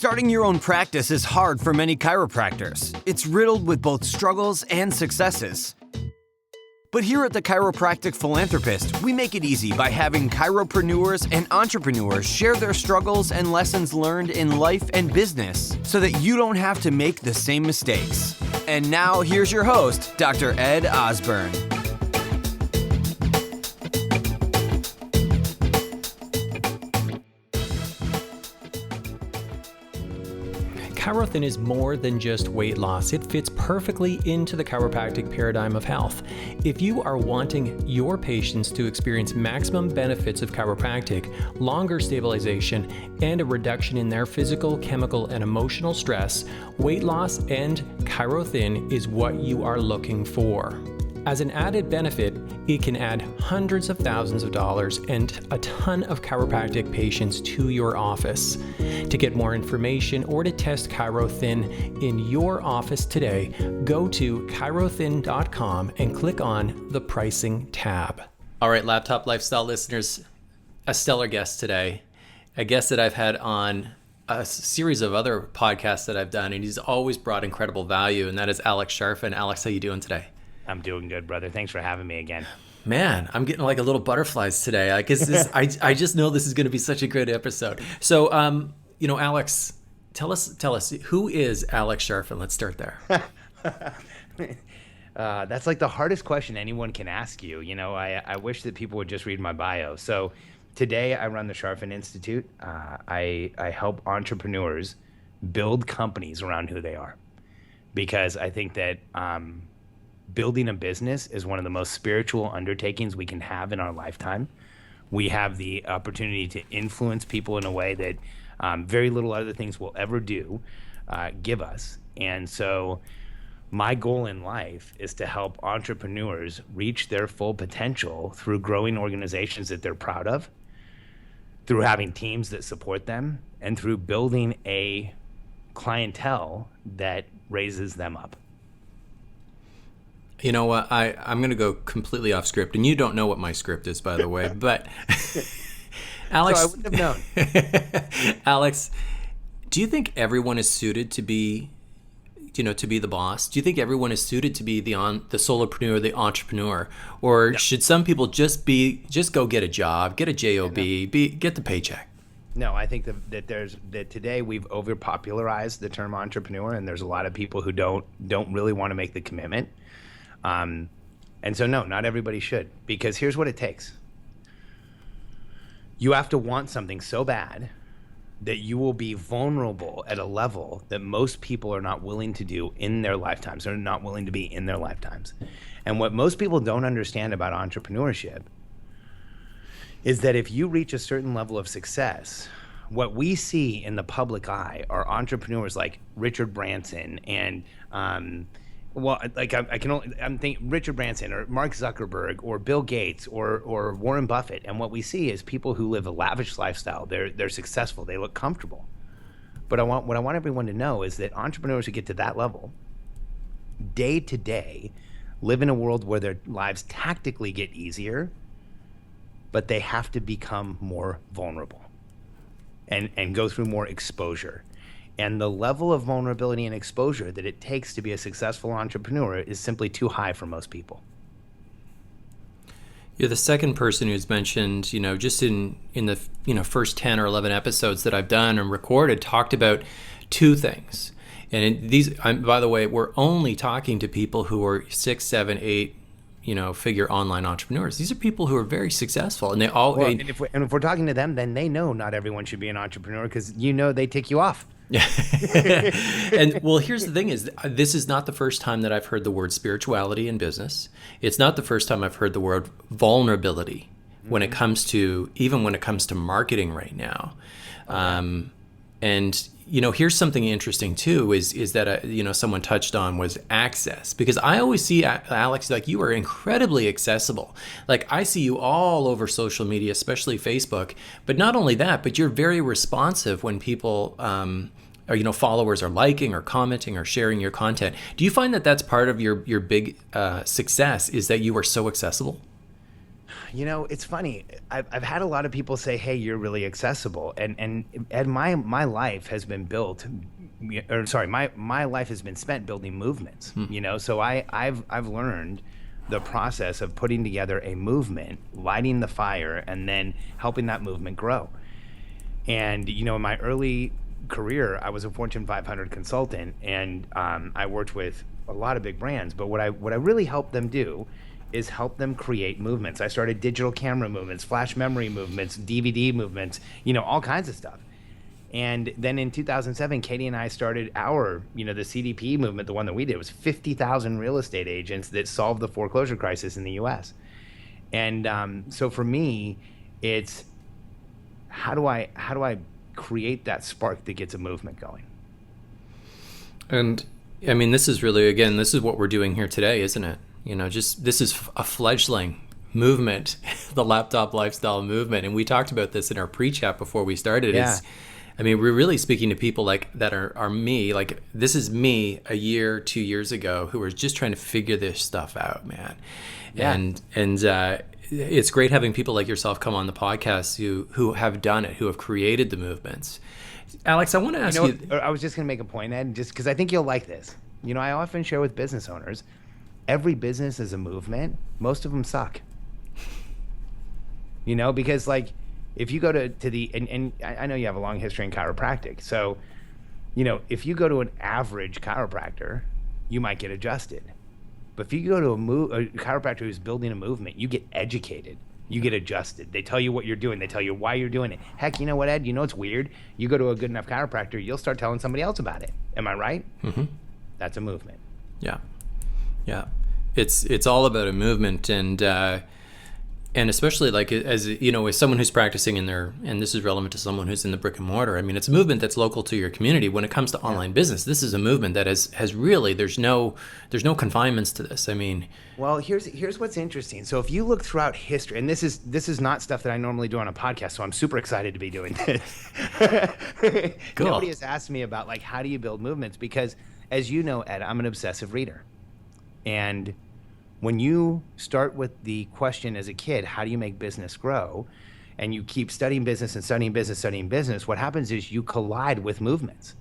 Starting your own practice is hard for many chiropractors. It's riddled with both struggles and successes. But here at the Chiropractic Philanthropist, we make it easy by having chiropreneurs and entrepreneurs share their struggles and lessons learned in life and business so that you don't have to make the same mistakes. And now here's your host, Dr. Ed Osborne. ChiroThin is more than just weight loss. It fits perfectly into the chiropractic paradigm of health. If you are wanting your patients to experience maximum benefits of chiropractic, longer stabilization, and a reduction in their physical, chemical, and emotional stress, weight loss and ChiroThin is what you are looking for. As an added benefit, it can add hundreds of thousands of dollars and a ton of chiropractic patients to your office. To get more information or to test ChiroThin in your office today, go to chirothin.com and click on the pricing tab. All right, Laptop Lifestyle listeners, a stellar guest today. A guest that I've had on a series of other podcasts that I've done, and he's always brought incredible value, and that is Alex Sharfen. Alex, how you doing today? I'm doing good, brother. Thanks for having me again. Man, I'm getting like a little butterflies today. I guess I just know this is going to be such a good episode. So, Alex, tell us who is Alex Sharfen? Let's start there. That's like the hardest question anyone can ask you. You know, I wish that people would just read my bio. So today I run the Sharfen Institute. I help entrepreneurs build companies around who they are, because I think that building a business is one of the most spiritual undertakings we can have in our lifetime. We have the opportunity to influence people in a way that very little other things will ever give us. And so my goal in life is to help entrepreneurs reach their full potential through growing organizations that they're proud of, through having teams that support them, and through building a clientele that raises them up. You know what? I'm going to go completely off script, and you don't know what my script is, by the way. But Alex, so I wouldn't have known. Alex, do you think everyone is suited to be, to be the boss? Do you think everyone is suited to be the solopreneur, the entrepreneur, or should some people just go get a job, get a job, get the paycheck? No, I think that today we've overpopularized the term entrepreneur, and there's a lot of people who don't really want to make the commitment. And so no, not everybody should, because here's what it takes. You have to want something so bad that you will be vulnerable at a level that most people are not willing to do in their lifetimes, or not willing to be in their lifetimes. And what most people don't understand about entrepreneurship is that if you reach a certain level of success, what we see in the public eye are entrepreneurs like Richard Branson and I'm thinking Richard Branson or Mark Zuckerberg or Bill Gates or Warren Buffett. And what we see is people who live a lavish lifestyle. They're successful. They look comfortable. But what I want everyone to know is that entrepreneurs who get to that level, day to day, live in a world where their lives tactically get easier, but they have to become more vulnerable and go through more exposure. And the level of vulnerability and exposure that it takes to be a successful entrepreneur is simply too high for most people. You're the second person who's mentioned, just in the first 10 or 11 episodes that I've done and recorded, talked about two things. And by the way, we're only talking to people who are 6, 7, 8, figure online entrepreneurs. These are people who are very successful, and they all. Well, and if we're talking to them, then they know not everyone should be an entrepreneur, because they tick you off. And well, here's the thing: is this is not the first time that I've heard the word spirituality in business. It's not the first time I've heard the word vulnerability when it comes to marketing right now. Okay. And here's something interesting too: is that someone touched on was access, because I always see Alex, like, you are incredibly accessible. Like, I see you all over social media, especially Facebook. But not only that, but you're very responsive when people or followers are liking or commenting or sharing your content. Do you find that that's part of your big success, is that you are so accessible? You know, it's funny. I've had a lot of people say, "Hey, you're really accessible," and my life has been built, or sorry, my life has been spent building movements. You know, so I've learned the process of putting together a movement, lighting the fire, and then helping that movement grow. And you know, in my early career, I was a Fortune 500 consultant, and I worked with a lot of big brands. But what I really helped them do is help them create movements. I started digital camera movements, flash memory movements, DVD movements, you know, all kinds of stuff. And then in 2007, Katie and I started our, you know, the CDP movement. The one that we did was 50,000 real estate agents that solved the foreclosure crisis in the U.S. And so for me, it's how do I create that spark that gets a movement going? And I mean, this is really, again, this is what we're doing here today, isn't it? You know, just this is a fledgling movement, the laptop lifestyle movement. And we talked about this in our pre-chat before we started. Yeah. I mean, we're really speaking to people like that are me, like this is me a year, 2 years ago, who are just trying to figure this stuff out, man. Yeah. And it's great having people like yourself come on the podcast who have done it, who have created the movements. Alex, I want to ask you. I was just going to make a point, Ed, just because I think you'll like this. You know, I often share with business owners, every business is a movement. Most of them suck. You know, because like if you go to the, and I know you have a long history in chiropractic. So, you know, if you go to an average chiropractor, you might get adjusted. But if you go to a chiropractor who's building a movement, you get educated. You get adjusted. They tell you what you're doing. They tell you why you're doing it. Heck, you know what, Ed? You know it's weird? You go to a good enough chiropractor, you'll start telling somebody else about it. Am I right? Mm-hmm. That's a movement. Yeah. Yeah. It's all about a movement, and especially like as you know, as someone who's practicing in their, and this is relevant to someone who's in the brick and mortar. I mean, it's a movement that's local to your community. When it comes to online business, this is a movement that has really there's no confinements to this. I mean, well, here's what's interesting. So if you look throughout history, and this is not stuff that I normally do on a podcast, so I'm super excited to be doing this. Cool. Nobody has asked me about like how do you build movements, because as you know, Ed, I'm an obsessive reader, and when you start with the question as a kid, how do you make business grow? And you keep studying business and studying business, what happens is you collide with movements.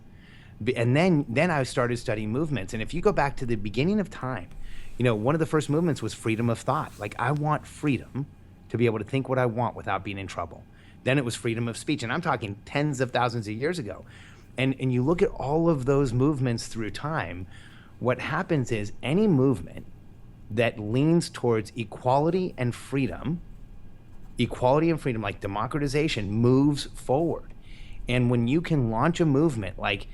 And then I started studying movements. And if you go back to the beginning of time, you know, one of the first movements was freedom of thought. Like, I want freedom to be able to think what I want without being in trouble. Then it was freedom of speech. And I'm talking tens of thousands of years ago. And you look at all of those movements through time, what happens is any movement that leans towards equality and freedom, like democratization, moves forward. And when you can launch a movement like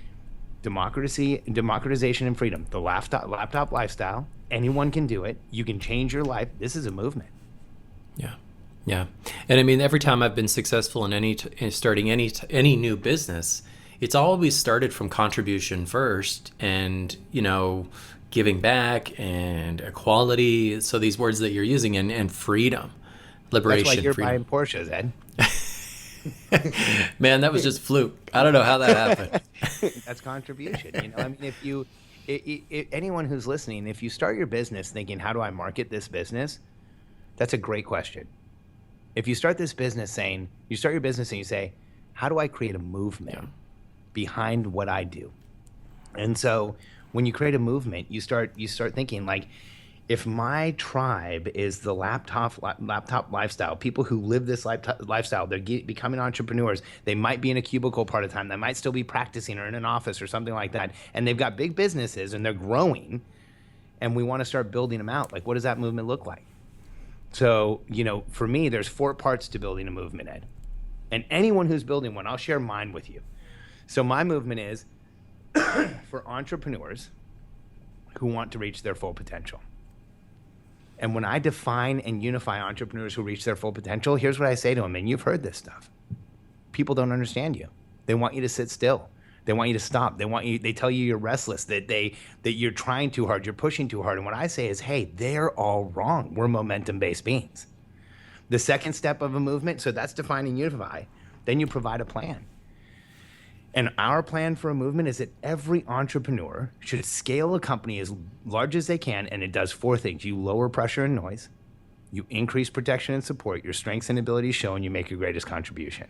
democratization and freedom, the laptop lifestyle, anyone can do it. You can change your life. This is a movement. Yeah. Yeah. And I mean, every time I've been successful in starting any new business, it's always started from contribution first, and, you know, giving back and equality. So these words that you're using, and freedom, liberation. That's why you're freedom. buying Porsches, Ed. Man, that was just fluke. I don't know how that happened. That's contribution. You know, I mean, if anyone who's listening, if you start your business thinking, how do I market this business? That's a great question. If you start your business and you say, how do I create a movement behind what I do? And so when you create a movement, you start thinking like, if my tribe is the laptop lifestyle, people who live this lifestyle, they're becoming entrepreneurs. They might be in a cubicle part of the time. They might still be practicing or in an office or something like that. And they've got big businesses and they're growing. And we want to start building them out. Like, what does that movement look like? So, you know, for me, there's 4 parts to building a movement, Ed. And anyone who's building one, I'll share mine with you. So my movement is for entrepreneurs who want to reach their full potential. And when I define and unify entrepreneurs who reach their full potential, here's what I say to them, and you've heard this stuff. People don't understand you. They want you to sit still. They want you to stop. They tell you you're restless, that you're trying too hard, you're pushing too hard. And what I say is, hey, they're all wrong. We're momentum-based beings. The second step of a movement, so that's define and unify. Then you provide a plan. And our plan for a movement is that every entrepreneur should scale a company as large as they can, and it does 4 things. You lower pressure and noise, you increase protection and support, your strengths and abilities show, and you make your greatest contribution.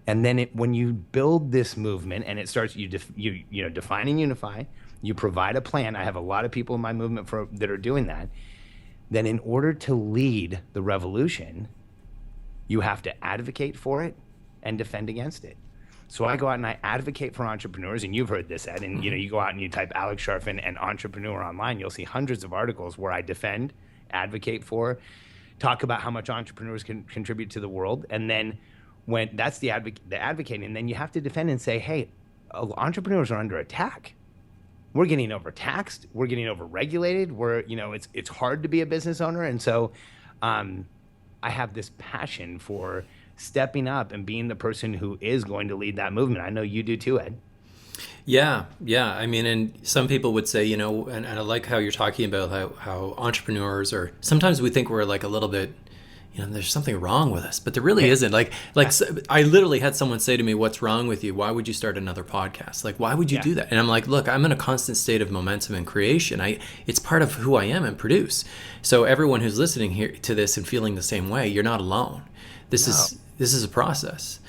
And then when you build this movement and it starts, you define and unify, you provide a plan. I have a lot of people in my movement that are doing that. Then in order to lead the revolution, you have to advocate for it and defend against it. So I go out and I advocate for entrepreneurs, and you've heard this, Ed, and you go out and you type Alex Sharfen and entrepreneur online, you'll see hundreds of articles where I defend, advocate for, talk about how much entrepreneurs can contribute to the world. And then when that's the advocating, and then you have to defend and say, hey, entrepreneurs are under attack. We're getting overtaxed. We're getting overregulated. It's hard to be a business owner. And so I have this passion for stepping up and being the person who is going to lead that movement. I know you do too, Ed. Yeah. I mean, and some people would say, and I like how you're talking about how entrepreneurs are, sometimes we think we're like a little bit, there's something wrong with us, but there really isn't. Like I literally had someone say to me, what's wrong with you? Why would you start another podcast? Like, why would you do that? And I'm like, look, I'm in a constant state of momentum and creation. It's part of who I am and produce. So everyone who's listening here to this and feeling the same way, you're not alone. This is a process.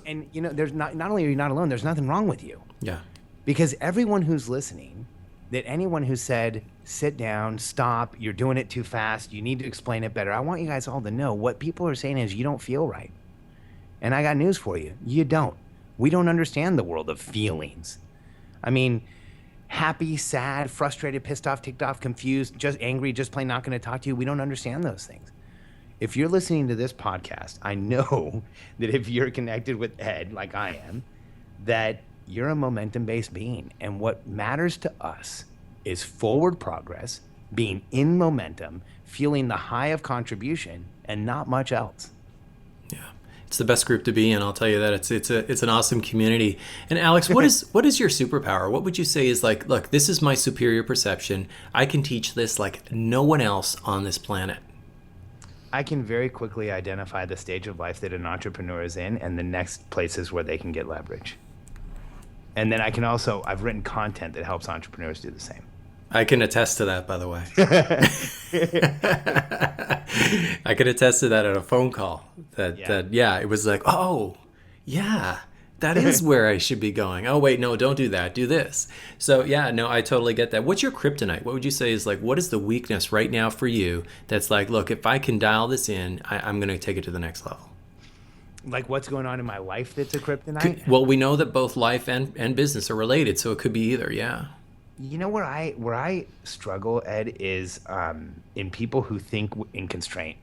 And there's not only are you not alone, there's nothing wrong with you. Yeah. Because everyone who's listening, that anyone who said, sit down, stop, you're doing it too fast, you need to explain it better. I want you guys all to know what people are saying is you don't feel right. And I got news for you. You don't. We don't understand the world of feelings. I mean, happy, sad, frustrated, pissed off, ticked off, confused, just angry, just plain not going to talk to you. We don't understand those things. If you're listening to this podcast, I know that if you're connected with Ed, like I am, that you're a momentum-based being. And what matters to us is forward progress, being in momentum, feeling the high of contribution, and not much else. Yeah, it's the best group to be in. I'll tell you that. It's an awesome community. And Alex, what is your superpower? What would you say is like, look, this is my superior perception. I can teach this like no one else on this planet. I can very quickly identify the stage of life that an entrepreneur is in and the next places where they can get leverage. And then I've written content that helps entrepreneurs do the same. I can attest to that, by the way. I can attest to that at a phone call. It was like, oh, yeah, that is where I should be going. Oh, wait, no, don't do that. Do this. So, yeah, no, I totally get that. What's your kryptonite? What would you say is like, what is the weakness right now for you that's like, look, if I can dial this in, I'm going to take it to the next level? Like what's going on in my life that's a kryptonite? Well, we know that both life and business are related, so it could be either, yeah. You know where I struggle, Ed, is in people who think in constraint.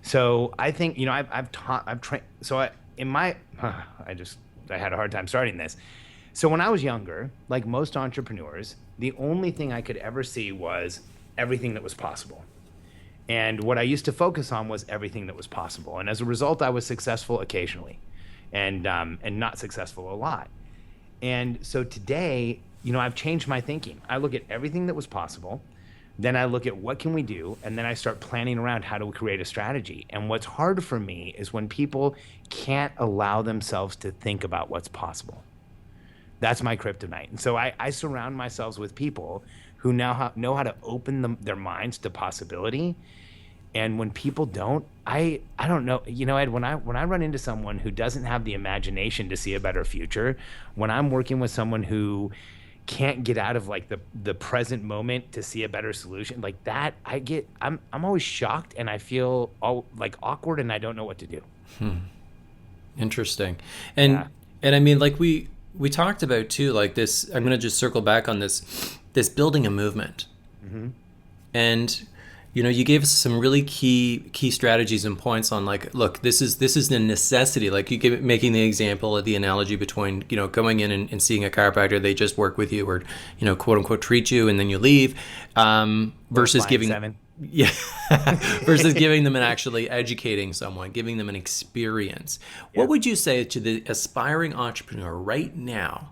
So I think, I've trained, so I had a hard time starting this. So when I was younger, like most entrepreneurs, the only thing I could ever see was everything that was possible. And what I used to focus on was everything that was possible. And as a result, I was successful occasionally and not successful a lot. And so today, I've changed my thinking. I look at everything that was possible. Then I look at what can we do? And then I start planning around how to create a strategy. And what's hard for me is when people can't allow themselves to think about what's possible. That's my kryptonite. And so I surround myself with people who now know how to open their minds to possibility. And when people don't, I don't know, Ed, when I run into someone who doesn't have the imagination to see a better future, when I'm working with someone who can't get out of like the present moment to see a better solution, like that, I'm always shocked and I feel all like awkward and I don't know what to do. Interesting. And I mean, like we talked about too, like this, I'm going to just circle back on this building a movement. Mm-hmm. And you gave us some really key strategies and points on like, look, this is the necessity. Like you making the example of the analogy between, going in and seeing a chiropractor, they just work with you or, quote unquote, treat you and then you leave, versus giving versus giving them and actually educating someone, giving them an experience. Yep. What would you say to the aspiring entrepreneur right now,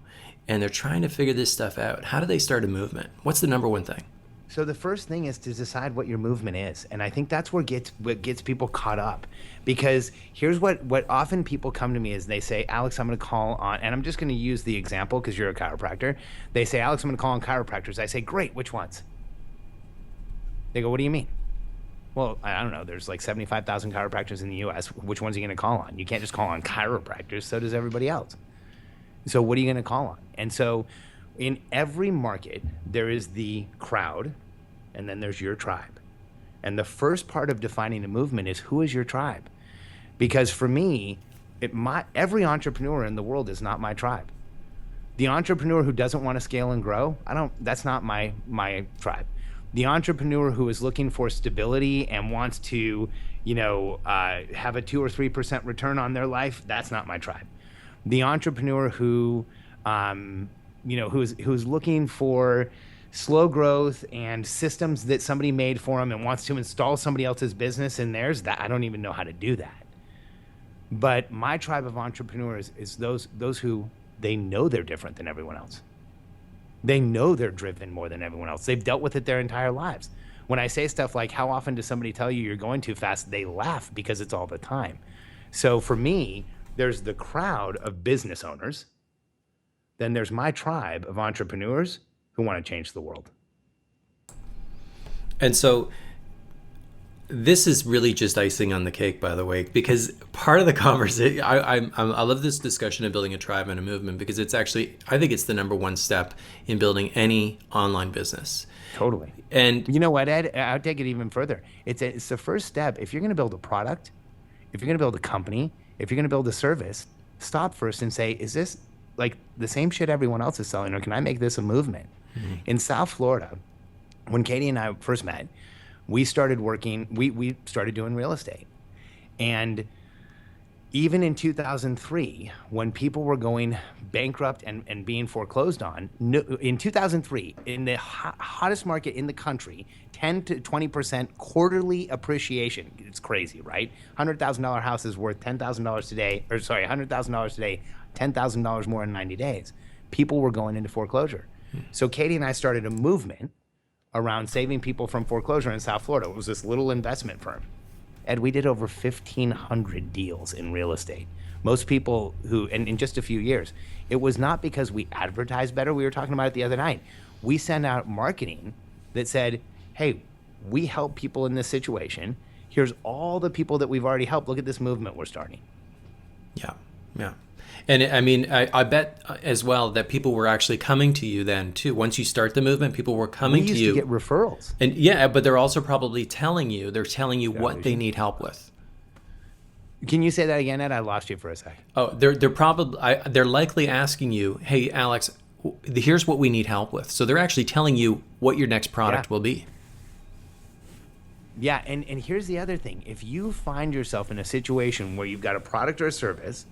and they're trying to figure this stuff out? How do they start a movement? What's the number one thing? So the first thing is to decide what your movement is. And I think that's what gets people caught up. Because here's what often people come to me is they say, Alex, I'm going to call on, and I'm just going to use the example because you're a chiropractor. They say, Alex, I'm going to call on chiropractors. I say, great, which ones? They go, what do you mean? Well, I don't know. There's like 75,000 chiropractors in the US. Which ones are you going to call on? You can't just call on chiropractors. So does everybody else. So what are you going to call on? And so in every market, there is the crowd and then there's your tribe. And the first part of defining a movement is, who is your tribe? Because for me, every entrepreneur in the world is not my tribe. The entrepreneur who doesn't want to scale and grow, that's not my tribe. The entrepreneur who is looking for stability and wants to, have a 2 or 3% return on their life, that's not my tribe. The entrepreneur who, who's looking for slow growth and systems that somebody made for them and wants to install somebody else's business in theirs, that I don't even know how to do that. But my tribe of entrepreneurs is those who, they know they're different than everyone else. They know they're driven more than everyone else. They've dealt with it their entire lives. When I say stuff like, how often does somebody tell you you're going too fast? They laugh because it's all the time. So for me, there's the crowd of business owners. Then there's my tribe of entrepreneurs who want to change the world. And so this is really just icing on the cake, by the way, because part of the conversation, I love this discussion of building a tribe and a movement, because it's actually, I think it's the number one step in building any online business. Totally. And you know what, Ed? I'll take it even further. It's the first step. If you're going to build a product, if you're going to build a company, if you're going to build a service, stop first and say, is this like the same shit everyone else is selling, or can I make this a movement? Mm-hmm. In South Florida, when Katie and I first met, we started working, we started doing real estate. And even in 2003, when people were going bankrupt and being foreclosed on, in 2003, in the hottest market in the country, 10 to 20% quarterly appreciation. It's crazy, right? $100,000 house is worth $10,000 today, or sorry, $100,000 today, $10,000 more in 90 days. People were going into foreclosure. So Katie and I started a movement around saving people from foreclosure in South Florida. It was this little investment firm. Ed, we did over 1,500 deals in real estate. Most people who, and in just a few years, it was not because we advertised better. We were talking about it the other night. We sent out marketing that said, hey, we help people in this situation. Here's all the people that we've already helped. Look at this movement we're starting. Yeah, yeah. And I mean, I bet as well that people were actually coming to you then too. Once you start the movement, people were coming to you. We used to get referrals. And yeah, but they're also probably telling you what they need help with. Can you say that again, Ed? I lost you for a second. Oh, they're likely asking you, hey, Alex, here's what we need help with. So they're actually telling you what your next product will be. Yeah, and here's the other thing. If you find yourself in a situation where you've got a product or a service,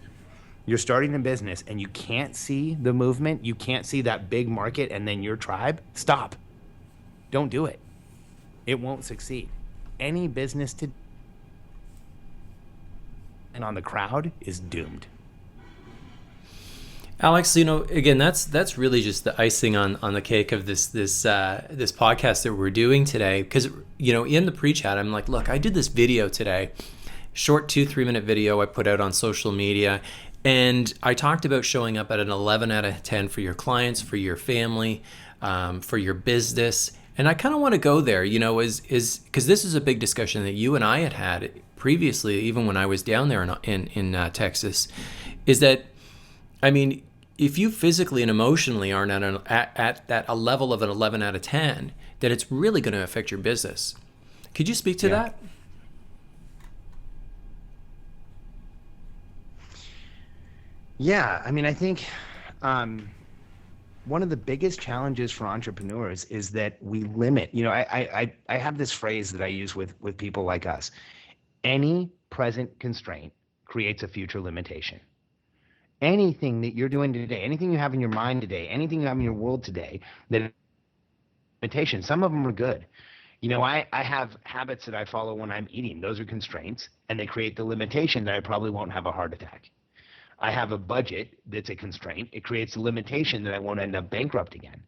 you're starting a business and you can't see the movement, you can't see that big market and then your tribe, stop. Don't do it. It won't succeed. Any business and on the crowd is doomed. Alex, again, that's really just the icing on the cake of this podcast that we're doing today. Because in the pre-chat, I'm like, look, I did this video today, short 2-3 minute video I put out on social media. And I talked about showing up at an 11 out of 10 for your clients, for your family, for your business. And I kind of want to go there, is because this is a big discussion that you and I had previously, even when I was down there in Texas, is that, I mean, if you physically and emotionally aren't at that a level of an 11 out of 10, that it's really going to affect your business. Could you speak to that? Yeah, I mean, I think one of the biggest challenges for entrepreneurs is that we limit. I have this phrase that I use with people like us. Any present constraint creates a future limitation. Anything that you're doing today, anything you have in your mind today, anything you have in your world today, that limitation. Some of them are good. I have habits that I follow when I'm eating. Those are constraints, and they create the limitation that I probably won't have a heart attack. I have a budget that's a constraint. It creates a limitation that I won't end up bankrupt again.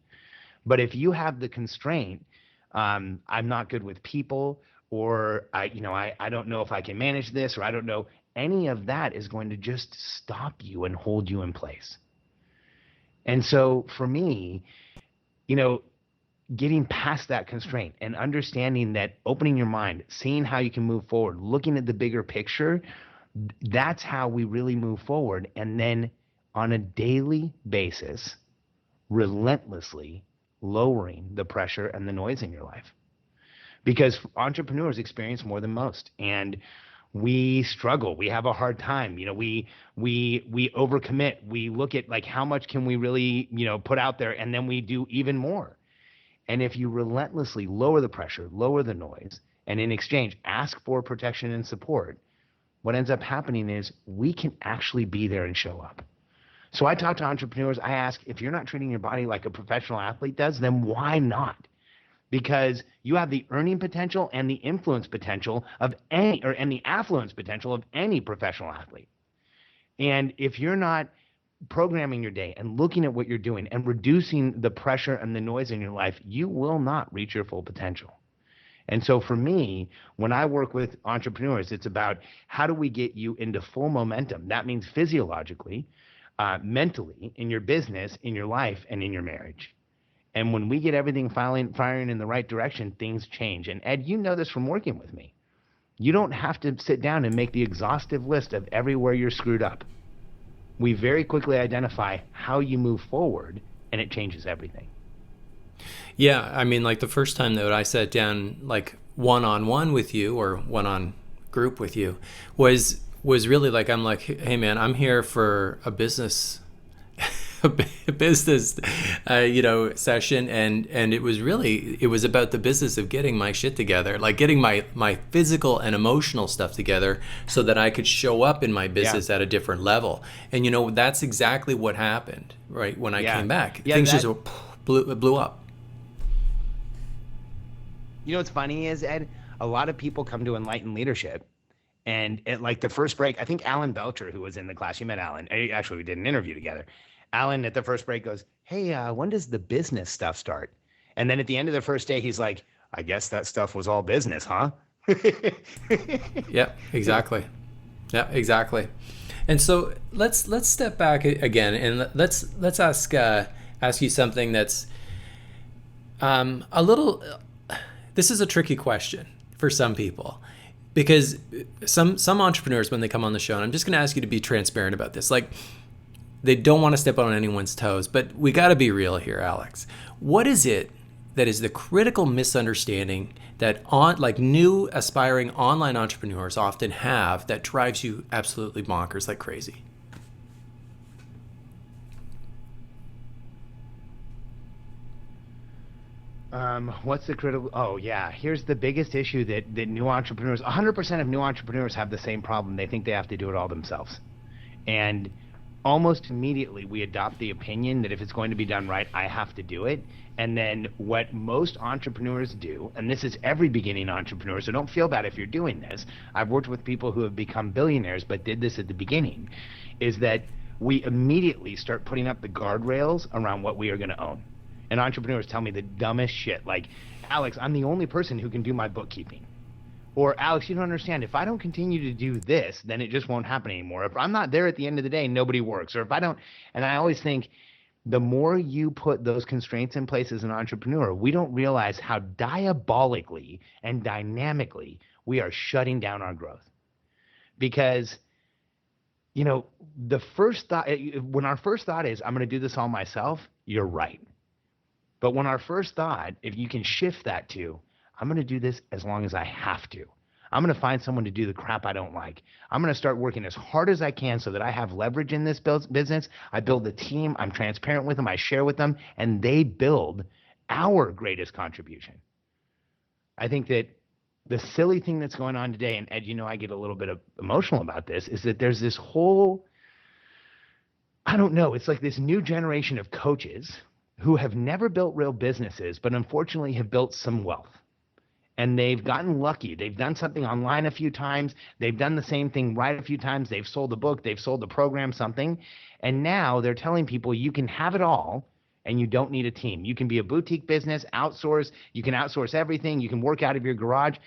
But if you have the constraint, I'm not good with people, or I don't know if I can manage this, or I don't know, any of that is going to just stop you and hold you in place. And so for me, getting past that constraint and understanding that, opening your mind, seeing how you can move forward, looking at the bigger picture, that's how we really move forward. And then on a daily basis, relentlessly lowering the pressure and the noise in your life. Because entrepreneurs experience more than most. And we struggle. We have a hard time. We overcommit. We look at like how much can we really, put out there, and then we do even more. And if you relentlessly lower the pressure, lower the noise, and in exchange ask for protection and support, what ends up happening is we can actually be there and show up. So I talk to entrepreneurs. I ask, if you're not treating your body like a professional athlete does, then why not? Because you have the earning potential and the influence potential of and the affluence potential of any professional athlete. And if you're not programming your day and looking at what you're doing and reducing the pressure and the noise in your life, you will not reach your full potential. And so for me, when I work with entrepreneurs, it's about how do we get you into full momentum? That means physiologically, mentally, in your business, in your life, and in your marriage. And when we get everything firing in the right direction, things change. And Ed, you know this from working with me. You don't have to sit down and make the exhaustive list of everywhere you're screwed up. We very quickly identify how you move forward, and it changes everything. Yeah, I mean, like the first time that I sat down, like one-on-one with you or one-on group with you, was really like, I'm like, hey man, I'm here for a business session, and it was about the business of getting my shit together, like getting my physical and emotional stuff together so that I could show up in my business at a different level. And that's exactly what happened, right? When I came back, things just blew up. What's funny is, Ed, a lot of people come to Enlightened Leadership, and at like the first break, I think Alan Belcher, who was in the class, you met Alan, actually we did an interview together. Alan at the first break goes, hey, when does the business stuff start? And then at the end of the first day, he's like, I guess that stuff was all business, huh? Yeah, exactly. Yeah, exactly. And so let's step back again, and let's ask you something that's a little. This is a tricky question for some people, because some entrepreneurs, when they come on the show, and I'm just going to ask you to be transparent about this, like they don't want to step on anyone's toes, but we got to be real here, Alex. What is it that is the critical misunderstanding that new aspiring online entrepreneurs often have that drives you absolutely bonkers like crazy? What's the critical? Oh yeah, here's the biggest issue that new entrepreneurs, 100% of new entrepreneurs have the same problem. They think they have to do it all themselves. And almost immediately we adopt the opinion that if it's going to be done right, I have to do it. And then what most entrepreneurs do, and this is every beginning entrepreneur, so don't feel bad if you're doing this. I've worked with people who have become billionaires but did this at the beginning, is that we immediately start putting up the guardrails around what we are going to own. And entrepreneurs tell me the dumbest shit, like, Alex, I'm the only person who can do my bookkeeping. Or, Alex, you don't understand. If I don't continue to do this, then it just won't happen anymore. If I'm not there at the end of the day, nobody works. Or if I don't, and I always think the more you put those constraints in place as an entrepreneur, we don't realize how diabolically and dynamically we are shutting down our growth. Because, the first thought, when our first thought is, I'm going to do this all myself, you're right. But when our first thought, if you can shift that to, I'm going to do this as long as I have to. I'm going to find someone to do the crap I don't like. I'm going to start working as hard as I can so that I have leverage in this business. I build the team. I'm transparent with them. I share with them. And they build our greatest contribution. I think that the silly thing that's going on today, and Ed, I get a little bit emotional about this, is that there's this whole, I don't know, it's like this new generation of coaches who have never built real businesses, but unfortunately have built some wealth. And they've gotten lucky. They've done something online a few times. They've done the same thing right a few times. They've sold a book. They've sold a program, something. And now they're telling people you can have it all and you don't need a team. You can be a boutique business, outsource. You can outsource everything. You can work out of your garage.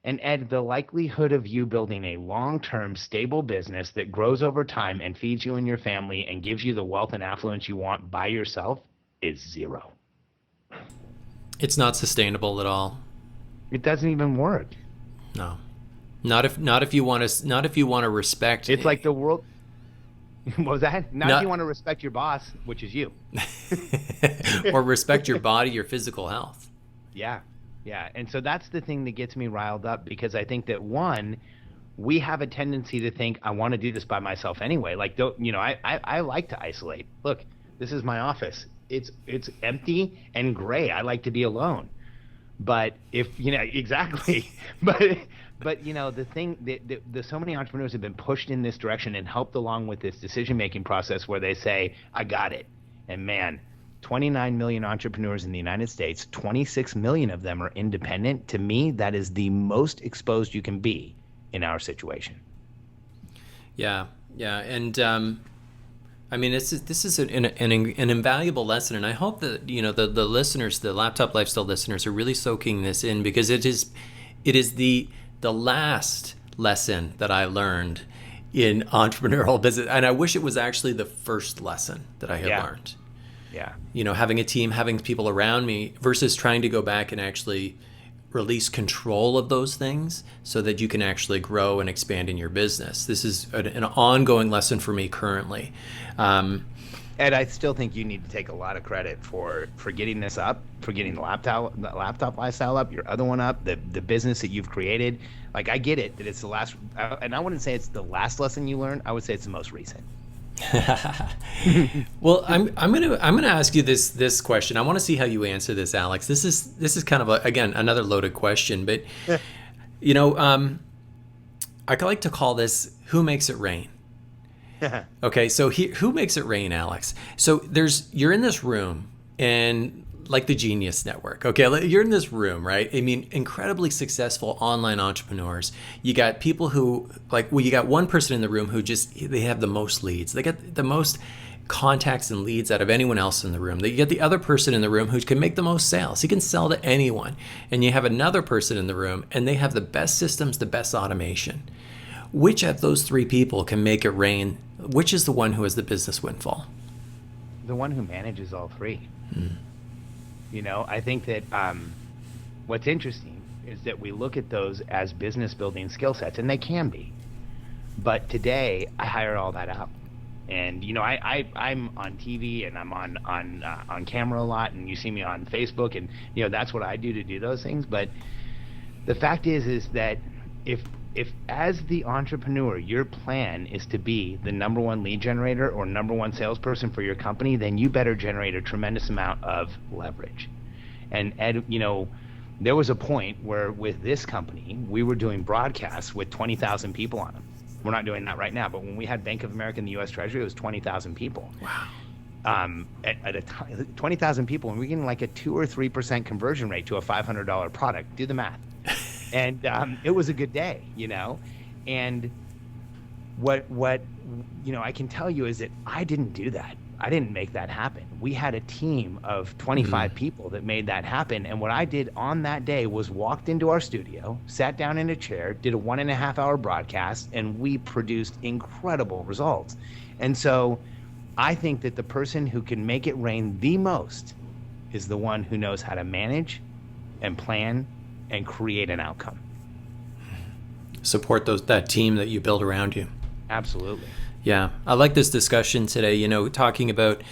And Ed, the likelihood of you building a long-term stable business that grows over time and feeds you and your family and gives you the wealth and affluence you want by yourself is zero. It's not sustainable at all. It doesn't even work. No. Not if you want to respect. It's like the world. What was that? Not if you want to respect your boss, which is you. Or respect your body, your physical health. Yeah. Yeah. And so that's the thing that gets me riled up, because I think that, one, we have a tendency to think, I want to do this by myself anyway. Like, I like to isolate. Look, this is my office. It's empty and gray. I like to be alone. But exactly. But the thing that so many entrepreneurs have been pushed in this direction and helped along with this decision-making process where they say, I got it. And man, 29 million entrepreneurs in the United States, 26 million of them are independent. To me, that is the most exposed you can be in our situation. Yeah. And I mean, this is an invaluable lesson, and I hope that the listeners, the Laptop Lifestyle listeners, are really soaking this in, because it is the last lesson that I learned in entrepreneurial business, and I wish it was actually the first lesson that I had learned. Yeah. Having a team, having people around me, versus trying to go back and actually release control of those things so that you can actually grow and expand in your business. This is an ongoing lesson for me currently. And I still think you need to take a lot of credit for getting this up, for getting the laptop lifestyle up, your other one up, the business that you've created. Like, I get it that it's the last, and I wouldn't say it's the last lesson you learned. I would say it's the most recent. Well, I'm gonna ask you this question. I want to see how you answer this, Alex. This is kind of again another loaded question, but I like to call this "Who Makes It Rain." Okay, so who makes it rain, Alex? So you're in this room, and like the Genius Network. Okay, you're in this room, right? I mean, incredibly successful online entrepreneurs. You got people who you got one person in the room who they have the most leads. They get the most contacts and leads out of anyone else in the room. You get the other person in the room who can make the most sales. He can sell to anyone. And you have another person in the room, and they have the best systems, the best automation. Which of those three people can make it rain? Which is the one who has the business windfall? The one who manages all three. I think that what's interesting is that we look at those as business building skill sets, and they can be. But today, I hire all that out. And I'm on TV, and I'm on camera a lot, and you see me on Facebook, and that's what I do to do those things. But the fact is that if as the entrepreneur, your plan is to be the number one lead generator or number one salesperson for your company, then you better generate a tremendous amount of leverage. And Ed, there was a point where with this company, we were doing broadcasts with 20,000 people on them. We're not doing that right now, but when we had Bank of America and the U.S. Treasury, it was 20,000 people. Wow. At a time, 20,000 people, and we're getting like a 2 or 3% conversion rate to a $500 product. Do the math. And it was a good day, and what I can tell you is that I didn't do that. I didn't make that happen. We had a team of 25 people that made that happen. And what I did on that day was walked into our studio, sat down in a chair, did a 1.5-hour broadcast, and we produced incredible results. And so I think that the person who can make it rain the most is the one who knows how to manage and plan and create an outcome. Support that team that you build around you. Absolutely. Yeah, I like this discussion today, talking about,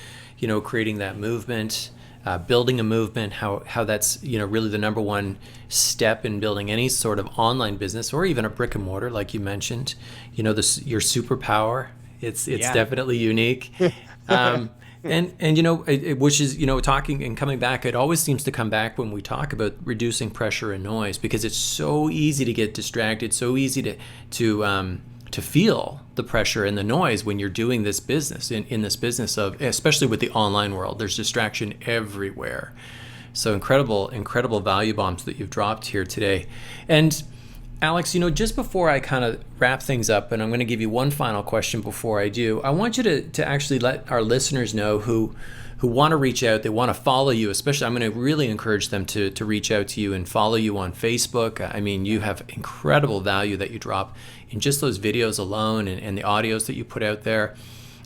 creating that movement, building a movement, how that's, really the number one step in building any sort of online business or even a brick and mortar, like you mentioned, your superpower. It's definitely unique. Which is, talking and coming back, it always seems to come back when we talk about reducing pressure and noise, because it's so easy to get distracted, so easy to feel the pressure and the noise when you're doing this business, in this business of, especially with the online world, there's distraction everywhere. So incredible value bombs that you've dropped here today. And Alex, just before I kind of wrap things up, and I'm going to give you one final question before I do, I want you to actually let our listeners know who want to reach out, they want to follow you, especially I'm going to really encourage them to reach out to you and follow you on Facebook. I mean, you have incredible value that you drop in just those videos alone and the audios that you put out there.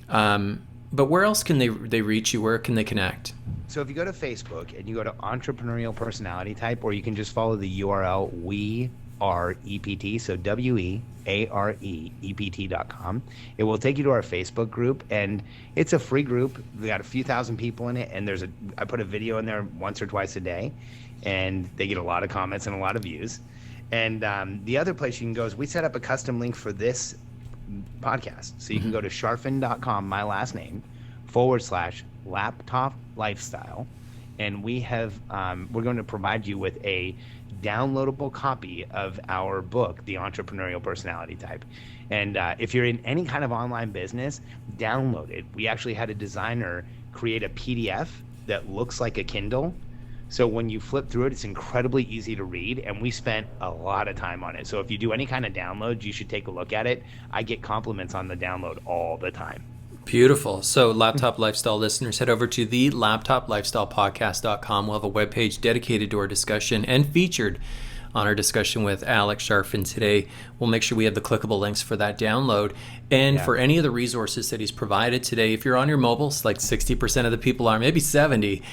But where else can they reach you? Where can they connect? So if you go to Facebook and you go to Entrepreneurial Personality Type, or you can just follow the URL WeAreEPT, so WeAreEPT.com. It will take you to our Facebook group, and it's a free group. We got a few thousand people in it, and I put a video in there once or twice a day, and they get a lot of comments and a lot of views. And the other place you can go is we set up a custom link for this podcast. So you can go to CHARFEN.com, my last name, /laptop lifestyle. And we have, we're going to provide you with a downloadable copy of our book, The Entrepreneurial Personality Type. And if you're in any kind of online business, download it. We actually had a designer create a PDF that looks like a Kindle. So when you flip through it, it's incredibly easy to read, and we spent a lot of time on it. So if you do any kind of download, you should take a look at it. I get compliments on the download all the time. Beautiful. So Laptop Lifestyle listeners, head over to the laptoplifestylepodcast.com. We'll have a webpage dedicated to our discussion and featured on our discussion with Alex Sharfen today. We'll make sure we have the clickable links for that download. And for any of the resources that he's provided today, if you're on your mobiles, like 60% of the people are, maybe 70%,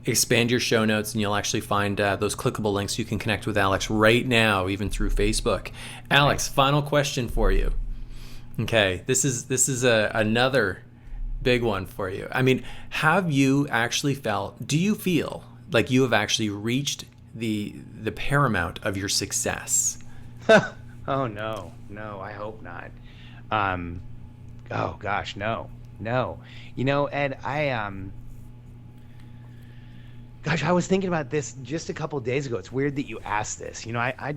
expand your show notes and you'll actually find those clickable links. You can connect with Alex right now, even through Facebook. Alex, final question for you. Okay, this is another big one for you. I mean, do you feel like you have actually reached the paramount of your success? Oh, no, I hope not. Oh gosh, no. You know, Ed, I was thinking about this just a couple of days ago. It's weird that you asked this. You know, I've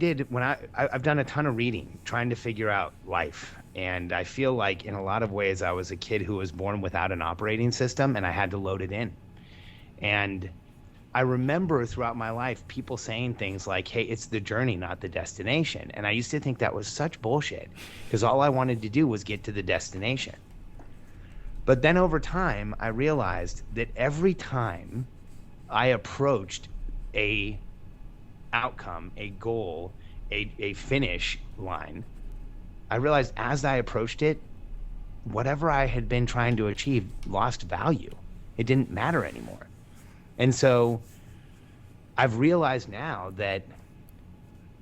done a ton of reading trying to figure out life. And I feel like in a lot of ways I was a kid who was born without an operating system, and I had to load it in. And I remember throughout my life people saying things like, hey, it's the journey, not the destination. And I used to think that was such bullshit, because all I wanted to do was get to the destination. But then over time, I realized that every time I approached a outcome, a goal, a finish line, I realized as I approached it, whatever I had been trying to achieve lost value. It didn't matter anymore. And so I've realized now that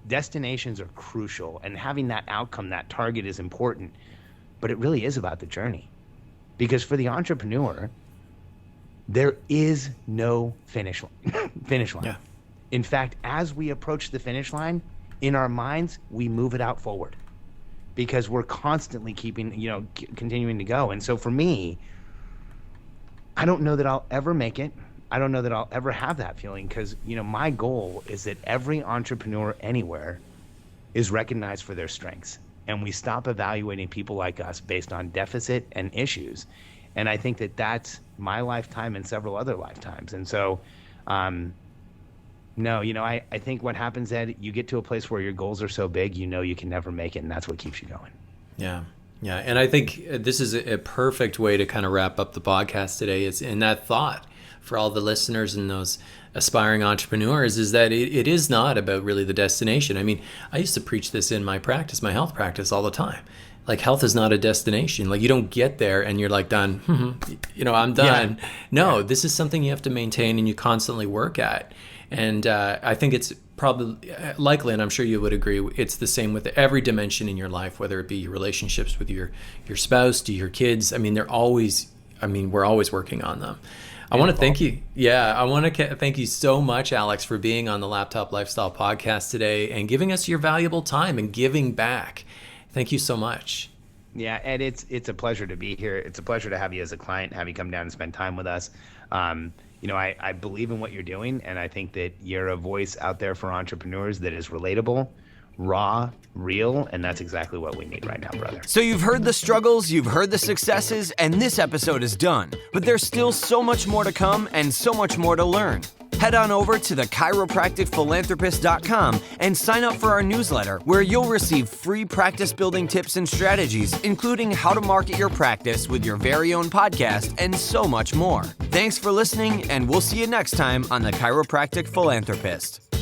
destinations are crucial, and having that outcome, that target, is important, but it really is about the journey. Because for the entrepreneur, there is no finish line. Yeah. In fact, as we approach the finish line, in our minds, we move it out forward, because we're constantly continuing to go. And so for me, I don't know that I'll ever make it. I don't know that I'll ever have that feeling, because, my goal is that every entrepreneur anywhere is recognized for their strengths, and we stop evaluating people like us based on deficit and issues. And I think that that's my lifetime and several other lifetimes. And so, I think what happens, Ed, you get to a place where your goals are so big, you can never make it, and that's what keeps you going. Yeah. And I think this is a perfect way to kind of wrap up the podcast today. It's in that thought for all the listeners and those aspiring entrepreneurs, is that it is not about really the destination. I mean, I used to preach this in my practice, my health practice, all the time. Like, health is not a destination. Like, you don't get there and you're like done. I'm done. Yeah. No, this is something you have to maintain and you constantly work at. And I think it's probably likely, and I'm sure you would agree, it's the same with every dimension in your life, whether it be your relationships with your spouse, to your kids. I mean, we're always working on them. I want to thank you. Yeah, I want to thank you so much, Alex, for being on the Laptop Lifestyle podcast today and giving us your valuable time and giving back. Thank you so much. Yeah, Ed, it's a pleasure to be here. It's a pleasure to have you as a client, have you come down and spend time with us. I believe in what you're doing, and I think that you're a voice out there for entrepreneurs that is relatable, raw, real, and that's exactly what we need right now, brother. So you've heard the struggles, you've heard the successes, and this episode is done. But there's still so much more to come and so much more to learn. Head on over to thechiropracticphilanthropist.com and sign up for our newsletter, where you'll receive free practice building tips and strategies, including how to market your practice with your very own podcast and so much more. Thanks for listening, and we'll see you next time on The Chiropractic Philanthropist.